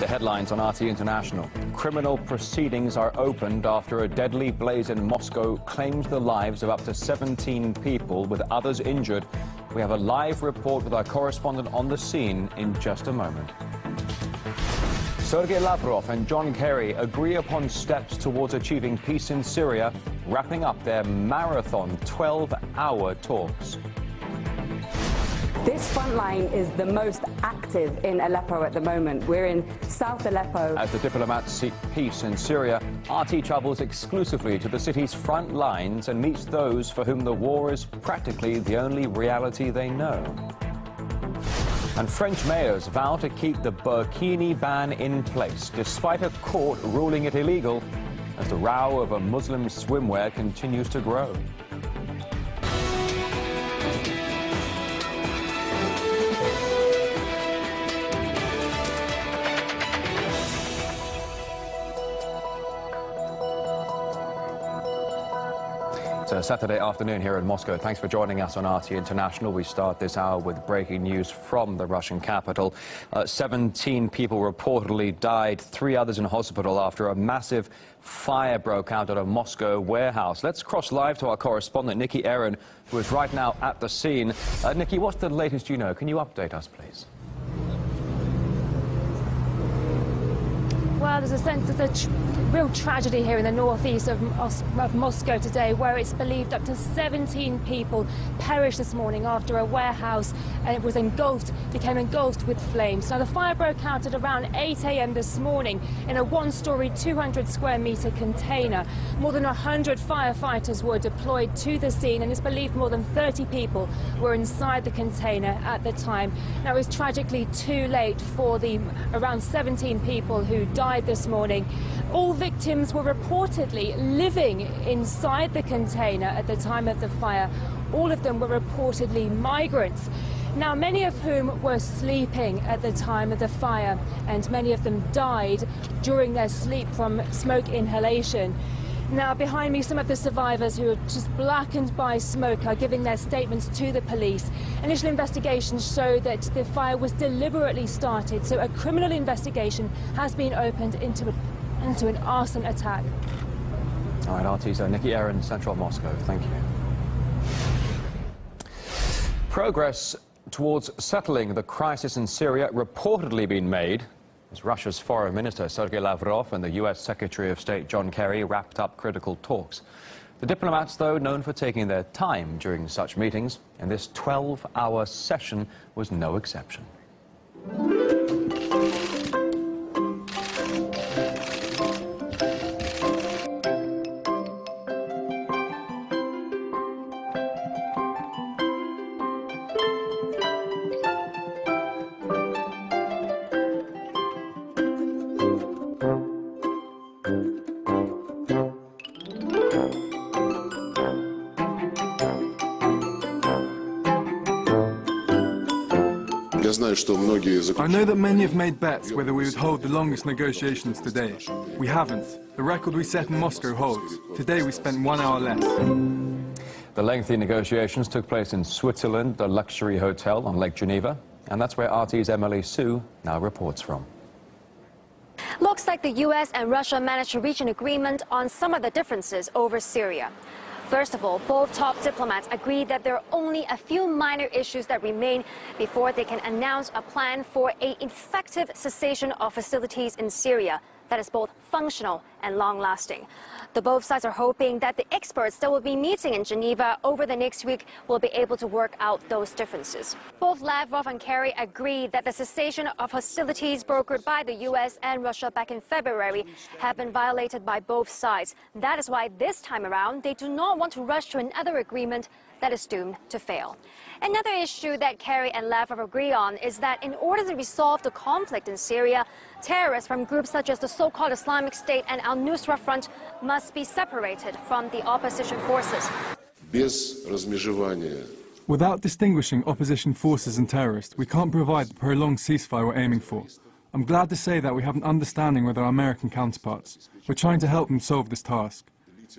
The headlines on RT International. Criminal proceedings are opened after a deadly blaze in Moscow claims the lives of up to 17 people, with others injured. We have a live report with our correspondent on the scene in just a moment. Sergei Lavrov and John Kerry agree upon steps towards achieving peace in Syria, wrapping up their marathon 12-hour talks. This front line is the most active in Aleppo at the moment. We're in South Aleppo. As the diplomats seek peace in Syria, RT travels exclusively to the city's front lines and meets those for whom the war is practically the only reality they know. And French mayors vow to keep the burkini ban in place, despite a court ruling it illegal, as the row over Muslim swimwear continues to grow. It's a Saturday afternoon here in Moscow. Thanks for joining us on RT International. We start this hour with breaking news from the Russian capital. 17 people reportedly died, 3 others in hospital after a massive fire broke out at a Moscow warehouse. Let's cross live to our correspondent, Nikki Aaron, who is right now at the scene. Nikki, what's the latest you know? Can you update us, please? Well, there's a sense of a real tragedy here in the northeast of Moscow today, where it's believed up to 17 people perished this morning after a warehouse became engulfed with flames. Now, the fire broke out at around 8 a.m. this morning in a one-story, 200-square-meter container. More than 100 firefighters were deployed to the scene, and it's believed more than 30 people were inside the container at the time. Now, it's tragically too late for the around 17 people who died this morning. All victims were reportedly living inside the container at the time of the fire. All of them were reportedly migrants. Now, many of whom were sleeping at the time of the fire, and many of them died during their sleep from smoke inhalation. Now, behind me, some of the survivors who are just blackened by smoke are giving their statements to the police. Initial investigations show that the fire was deliberately started, so a criminal investigation has been opened into an arson attack. All right, RT's Nikki Aaron, Central Moscow. Thank you. Progress towards settling the crisis in Syria reportedly been made as Russia's Foreign Minister Sergei Lavrov and the U.S. Secretary of State John Kerry wrapped up critical talks. The diplomats, though, known for taking their time during such meetings, and this 12-hour session was no exception. I know that many have made bets whether we would hold the longest negotiations today. We haven't. The record we set in Moscow holds. Today we spent 1 hour less. The lengthy negotiations took place in Switzerland, a luxury hotel on Lake Geneva, and that's where RT's Emily Sue now reports from. Looks like the U.S. and Russia managed to reach an agreement on some of the differences over Syria. First of all, both top diplomats agreed that there are only a few minor issues that remain before they can announce a plan for an effective cessation of hostilities in Syria that is both functional and long-lasting. Both sides are hoping that the experts that will be meeting in Geneva over the next week will be able to work out those differences. Both Lavrov and Kerry agreed that the cessation of hostilities brokered by the U.S. and Russia back in February have been violated by both sides. That is why this time around they do not want to rush to another agreement that is doomed to fail. Another issue that Kerry and Lavrov agree on is that in order to resolve the conflict in Syria, terrorists from groups such as the so-called Islamic State and Al-Nusra Front must be separated from the opposition forces. Without distinguishing opposition forces and terrorists, we can't provide the prolonged ceasefire we're aiming for. I'm glad to say that we have an understanding with our American counterparts. We're trying to help them solve this task.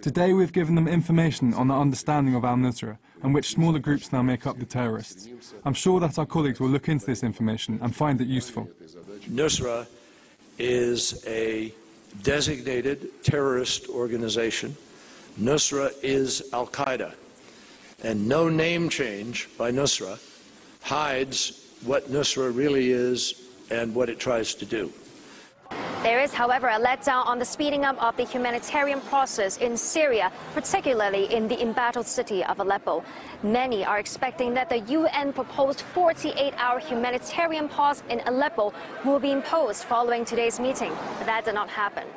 Today we've given them information on the understanding of Al-Nusra and which smaller groups now make up the terrorists. I'm sure that our colleagues will look into this information and find it useful. Nusra is a designated terrorist organization. Nusra is Al-Qaeda, and no name change by Nusra hides what Nusra really is and what it tries to do. There is, however, a letdown on the speeding up of the humanitarian process in Syria, particularly in the embattled city of Aleppo. Many are expecting that the UN proposed 48-hour humanitarian pause in Aleppo will be imposed following today's meeting. But that did not happen.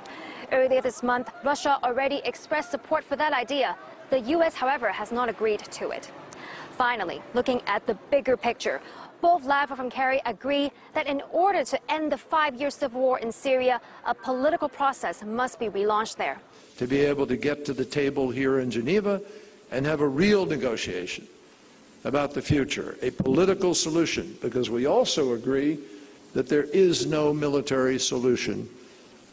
Earlier this month, Russia already expressed support for that idea. The U.S., however, has not agreed to it. Finally, looking at the bigger picture, both Lavrov and Kerry agree that in order to end the 5-year civil war in Syria, a political process must be relaunched there. To be able to get to the table here in Geneva and have a real negotiation about the future, a political solution, because we also agree that there is no military solution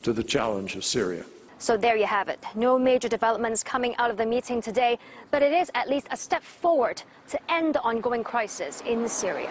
to the challenge of Syria. So there you have it. No major developments coming out of the meeting today, but it is at least a step forward to end the ongoing crisis in Syria.